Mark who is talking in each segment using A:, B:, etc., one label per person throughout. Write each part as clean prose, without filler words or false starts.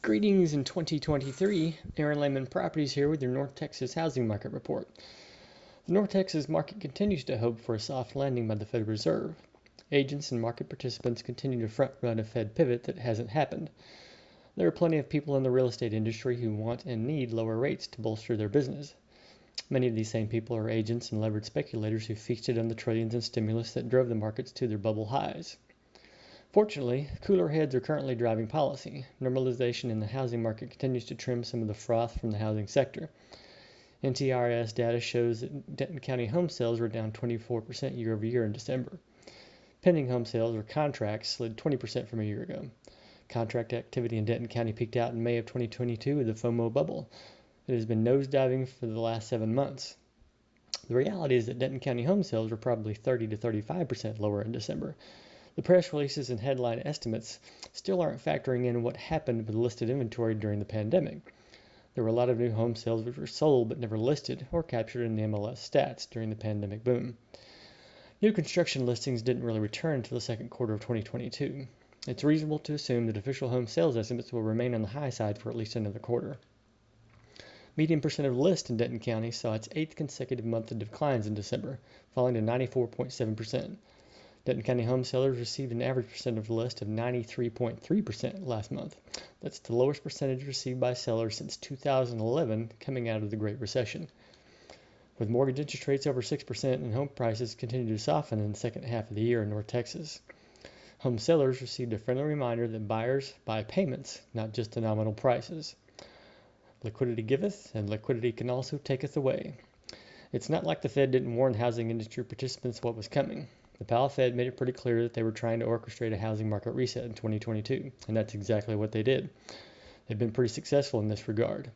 A: Greetings in 2023. Aaron Layman Properties here with your North Texas housing market report. The North Texas market continues to hope for a soft landing by the Federal Reserve. Agents and market participants continue to front-run a Fed pivot that hasn't happened. There are plenty of people in the real estate industry who want and need lower rates to bolster their business. Many of these same people are agents and levered speculators who feasted on the trillions in stimulus that drove the markets to their bubble highs. Fortunately, cooler heads are currently driving policy. Normalization in the housing market continues to trim some of the froth from the housing sector. NTRS data shows that Denton County home sales were down 24% year over year in December. Pending home sales, or contracts, slid 20% from a year ago. Contract activity in Denton County peaked out in May of 2022 with the FOMO bubble. It has been nosediving for the last 7 months. The reality is that Denton County home sales were probably 30 to 35% lower in December. The press releases and headline estimates still aren't factoring in what happened with listed inventory during the pandemic. There were a lot of new home sales which were sold but never listed or captured in the MLS stats during the pandemic boom. New construction listings didn't really return until the second quarter of 2022. It's reasonable to assume that official home sales estimates will remain on the high side for at least another quarter. Median percent of list in Denton County saw its 8th consecutive month of declines in December, falling to 94.7%. Denton County home sellers received an average percent of list of 93.3% last month. That's the lowest percentage received by sellers since 2011, coming out of the Great Recession. With mortgage interest rates over 6% and home prices continue to soften in the second half of the year in North Texas, home sellers received a friendly reminder that buyers buy payments, not just the nominal prices. Liquidity giveth, and liquidity can also taketh away. It's not like the Fed didn't warn housing industry participants what was coming. The Powell Fed made it pretty clear that they were trying to orchestrate a housing market reset in 2022, and that's exactly what they did. They've been pretty successful in this regard.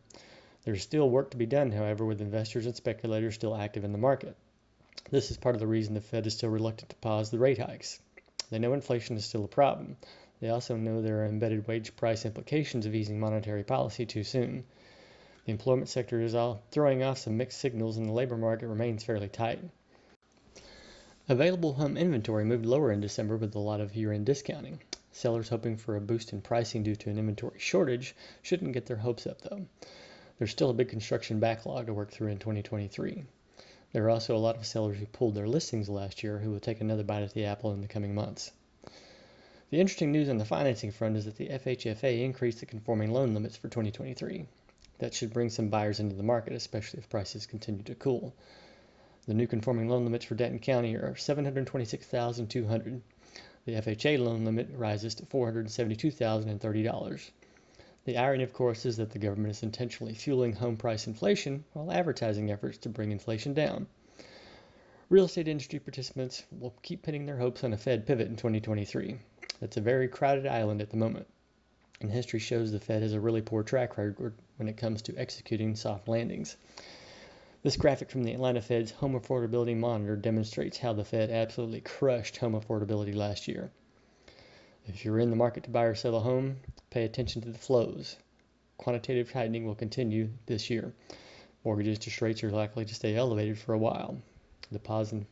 A: There's still work to be done, however, with investors and speculators still active in the market. This is part of the reason the Fed is still reluctant to pause the rate hikes. They know inflation is still a problem. They also know there are embedded wage price implications of easing monetary policy too soon. The employment sector is all throwing off some mixed signals, and the labor market remains fairly tight. Available home inventory moved lower in December with a lot of year-end discounting. Sellers hoping for a boost in pricing due to an inventory shortage shouldn't get their hopes up, though. There's still a big construction backlog to work through in 2023. There are also a lot of sellers who pulled their listings last year who will take another bite at the apple in the coming months. The interesting news on the financing front is that the FHFA increased the conforming loan limits for 2023. That should bring some buyers into the market, especially if prices continue to cool. The new conforming loan limits for Denton County are $726,200. The FHA loan limit rises to $472,030. The irony, of course, is that the government is intentionally fueling home price inflation while advertising efforts to bring inflation down. Real estate industry participants will keep pinning their hopes on a Fed pivot in 2023. That's a very crowded island at the moment, and history shows the Fed has a really poor track record when it comes to executing soft landings. This graphic from the Atlanta Fed's Home Affordability Monitor demonstrates how the Fed absolutely crushed home affordability last year. If you're in the market to buy or sell a home, pay attention to the flows. Quantitative tightening will continue this year. Mortgage interest rates are likely to stay elevated for a while. The pause in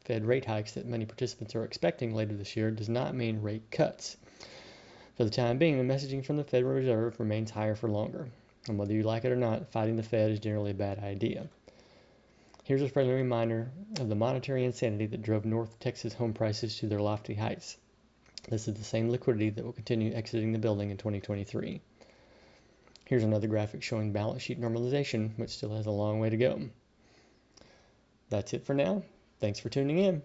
A: Fed rate hikes that many participants are expecting later this year does not mean rate cuts. For the time being, the messaging from the Federal Reserve remains higher for longer. And whether you like it or not, fighting the Fed is generally a bad idea. Here's a friendly reminder of the monetary insanity that drove North Texas home prices to their lofty heights. This is the same liquidity that will continue exiting the building in 2023. Here's another graphic showing balance sheet normalization, which still has a long way to go. That's it for now. Thanks for tuning in.